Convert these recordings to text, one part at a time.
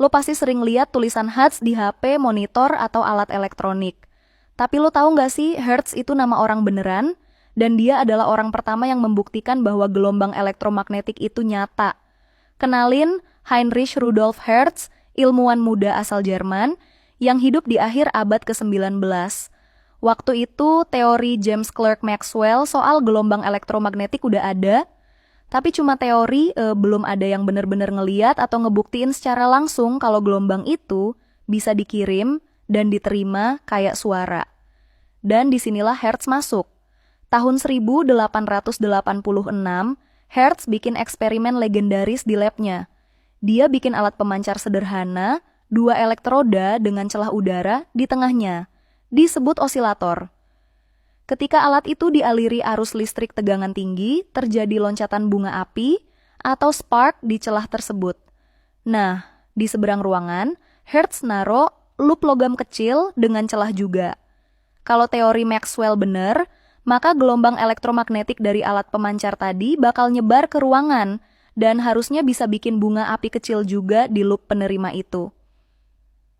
Lo pasti sering lihat tulisan Hertz di HP, monitor, atau alat elektronik. Tapi lo tahu nggak sih, Hertz itu nama orang beneran, dan dia adalah orang pertama yang membuktikan bahwa gelombang elektromagnetik itu nyata. Kenalin Heinrich Rudolf Hertz, ilmuwan muda asal Jerman, yang hidup di akhir abad ke-19. Waktu itu, teori James Clerk Maxwell soal gelombang elektromagnetik udah ada, tapi cuma teori, belum ada yang benar-benar ngeliat atau ngebuktiin secara langsung kalau gelombang itu bisa dikirim dan diterima kayak suara. Dan disinilah Hertz masuk. Tahun 1886, Hertz bikin eksperimen legendaris di labnya. Dia bikin alat pemancar sederhana, 2 elektroda dengan celah udara di tengahnya. Disebut osilator. Ketika alat itu dialiri arus listrik tegangan tinggi, terjadi loncatan bunga api atau spark di celah tersebut. Nah, di seberang ruangan, Hertz naro loop logam kecil dengan celah juga. Kalau teori Maxwell benar, maka gelombang elektromagnetik dari alat pemancar tadi bakal nyebar ke ruangan dan harusnya bisa bikin bunga api kecil juga di loop penerima itu.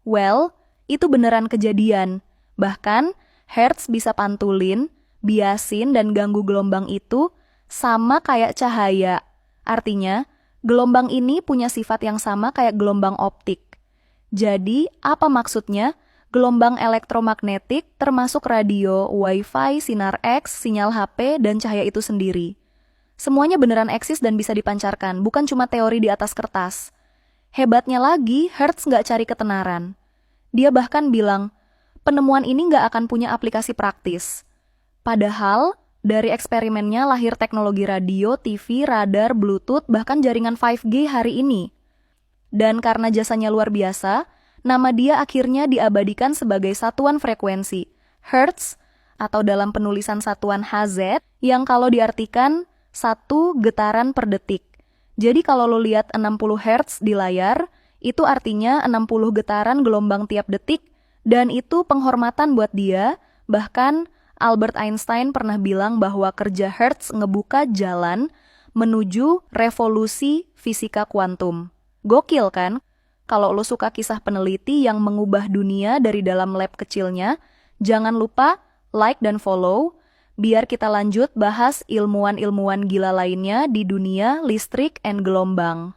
Well, itu beneran kejadian. Bahkan, Hertz bisa pantulin, biasin, dan ganggu gelombang itu sama kayak cahaya. Artinya, gelombang ini punya sifat yang sama kayak gelombang optik. Jadi, apa maksudnya? Gelombang elektromagnetik termasuk radio, wifi, sinar X, sinyal HP, dan cahaya itu sendiri. Semuanya beneran eksis dan bisa dipancarkan, bukan cuma teori di atas kertas. Hebatnya lagi, Hertz nggak cari ketenaran. Dia bahkan bilang, penemuan ini nggak akan punya aplikasi praktis. Padahal, dari eksperimennya lahir teknologi radio, TV, radar, Bluetooth, bahkan jaringan 5G hari ini. Dan karena jasanya luar biasa, nama dia akhirnya diabadikan sebagai satuan frekuensi, Hertz, atau dalam penulisan satuan Hz, yang kalau diartikan 1 getaran per detik. Jadi kalau lo lihat 60 Hz di layar, itu artinya 60 getaran gelombang tiap detik, dan itu penghormatan buat dia. Bahkan Albert Einstein pernah bilang bahwa kerja Hertz ngebuka jalan menuju revolusi fisika kuantum. Gokil kan? Kalau lo suka kisah peneliti yang mengubah dunia dari dalam lab kecilnya, jangan lupa like dan follow, biar kita lanjut bahas ilmuwan-ilmuwan gila lainnya di dunia listrik and gelombang.